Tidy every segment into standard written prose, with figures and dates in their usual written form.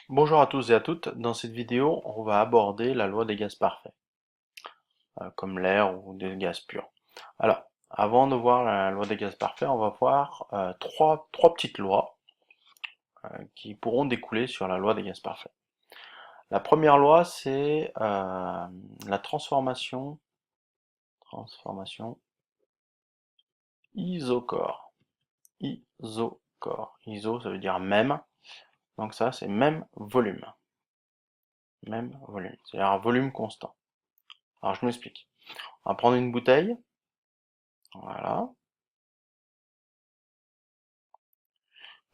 Bonjour à tous et à toutes, dans cette vidéo on va aborder la loi des gaz parfaits, comme l'air ou des gaz purs. Alors, avant de voir la loi des gaz parfaits, on va voir trois petites lois qui pourront découler sur la loi des gaz parfaits. La première loi, c'est la transformation isochore. Isochore. Iso, ça veut dire même, donc ça c'est même volume. Même volume, c'est-à-dire un volume constant. Alors je m'explique. On va prendre une bouteille, voilà,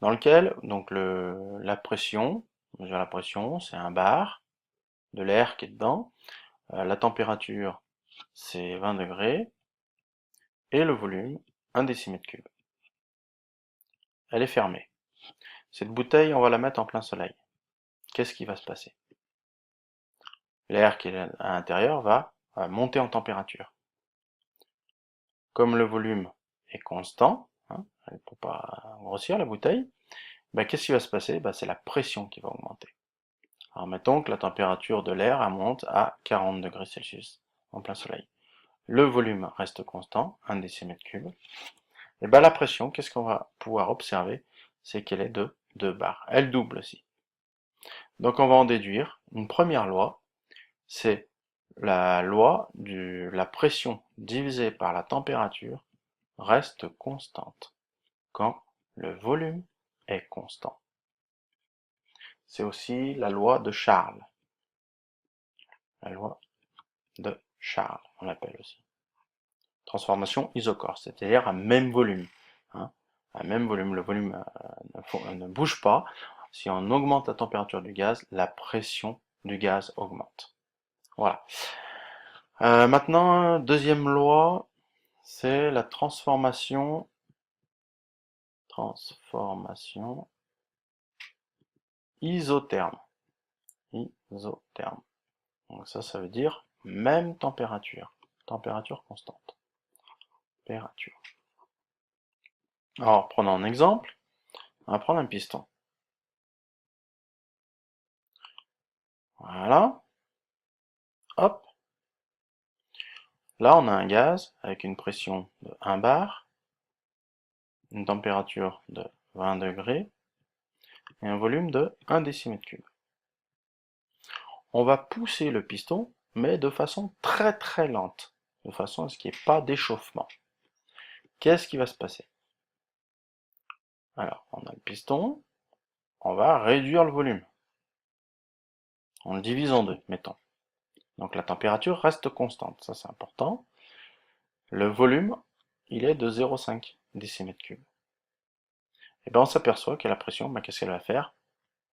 dans lequel donc la pression, on mesure la pression, c'est un bar, de l'air qui est dedans, la température c'est 20 degrés, et le volume 1 décimètre cube. Elle est fermée. Cette bouteille, on va la mettre en plein soleil. Qu'est-ce qui va se passer? L'air qui est à l'intérieur va monter en température. Comme le volume est constant, hein, elle ne peut pas grossir la bouteille, ben, qu'est-ce qui va se passer? Ben, c'est la pression qui va augmenter. Alors mettons que la température de l'air monte à 40 degrés Celsius en plein soleil. Le volume reste constant, 1 décimètre cube. Et bien la pression, qu'est-ce qu'on va pouvoir observer? C'est qu'elle est de 2 bars. Elle double aussi. Donc on va en déduire une première loi, c'est la loi de la pression divisée par la température reste constante quand le volume est constant. C'est aussi la loi de Charles. La loi de Charles, on l'appelle aussi. Transformation isochore, c'est-à-dire un même volume. Hein, un même volume, le volume ne bouge pas. Si on augmente la température du gaz, la pression du gaz augmente. Voilà. Maintenant, deuxième loi, c'est la transformation isotherme. Isotherme. Donc ça veut dire même température. Température constante. Température. Alors, prenons un exemple. On va prendre un piston. Voilà. Hop. Là, on a un gaz avec une pression de 1 bar, une température de 20 degrés et un volume de 1 décimètre cube. On va pousser le piston, mais de façon très très lente, de façon à ce qu'il n'y ait pas d'échauffement. Qu'est-ce qui va se passer? Alors, on a le piston, on va réduire le volume. On le divise en deux, mettons. Donc la température reste constante, ça c'est important. Le volume, il est de 0,5 décimètre cube. Et bien on s'aperçoit que la pression, ben, qu'est-ce qu'elle va faire?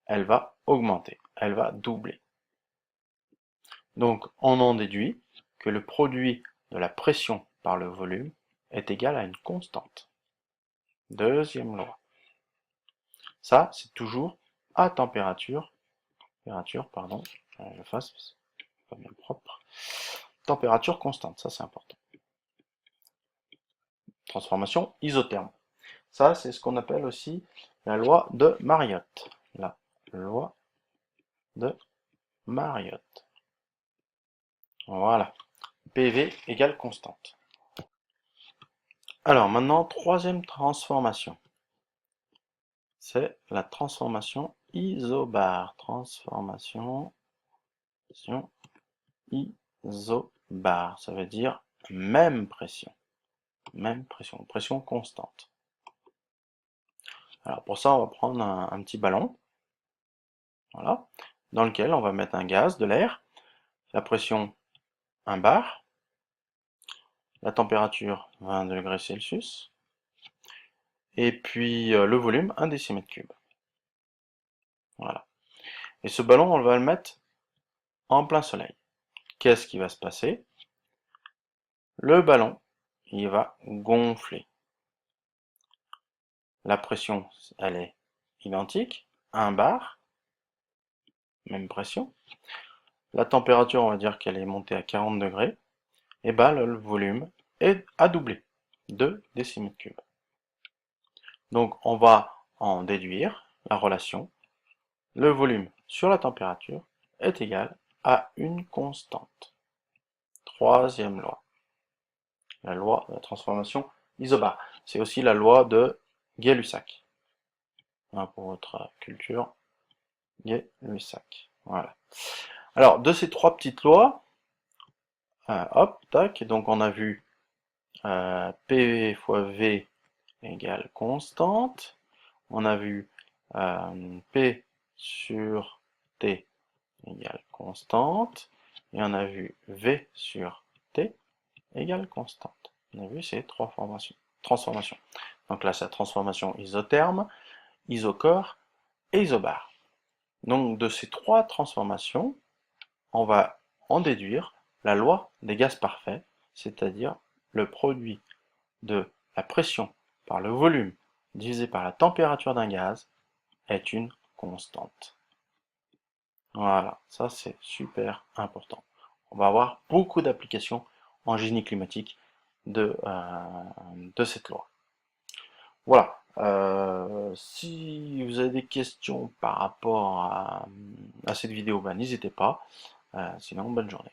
Elle va augmenter, elle va doubler. Donc on en déduit que le produit de la pression par le volume est égal à une constante. Deuxième loi. Ça, c'est toujours à température, pardon, je le fasse, c'est pas bien propre. Température constante, ça c'est important. Transformation isotherme. Ça, c'est ce qu'on appelle aussi la loi de Mariotte. La loi de Mariotte. Voilà. PV égale constante. Alors maintenant, troisième transformation. C'est la transformation isobar. Transformation isobar. Ça veut dire même pression. Même pression. Pression constante. Alors pour ça, on va prendre un petit ballon. Voilà. Dans lequel on va mettre un gaz, de l'air. La pression 1 bar. La température 20 degrés Celsius. Et puis le volume 1 décimètre cube. Voilà. Et ce ballon, on va le mettre en plein soleil. Qu'est-ce qui va se passer? Le ballon, il va gonfler. La pression, elle est identique, 1 bar, même pression. La température, on va dire qu'elle est montée à 40 degrés. Et ben le volume a doublé, 2 décimètres cubes. Donc on va en déduire la relation. Le volume, sur la température est égal à une constante. Troisième loi. La loi de la transformation isobare. C'est aussi la loi de Gay-Lussac. Pour votre culture, Gay-Lussac. Voilà. Alors, de ces trois petites lois, hop, tac, donc on a vu PV fois V égale constante. On a vu P sur T égale constante. Et on a vu V sur T égale constante. On a vu ces trois transformations. Donc là, c'est la transformation isotherme, isochore et isobare. Donc de ces trois transformations, on va en déduire la loi des gaz parfaits, c'est-à-dire le produit de la pression par le volume divisé par la température d'un gaz est une constante. Voilà, ça c'est super important. On va avoir beaucoup d'applications en génie climatique de cette loi. Voilà. Si vous avez des questions par rapport à cette vidéo, ben, n'hésitez pas. Sinon, bonne journée.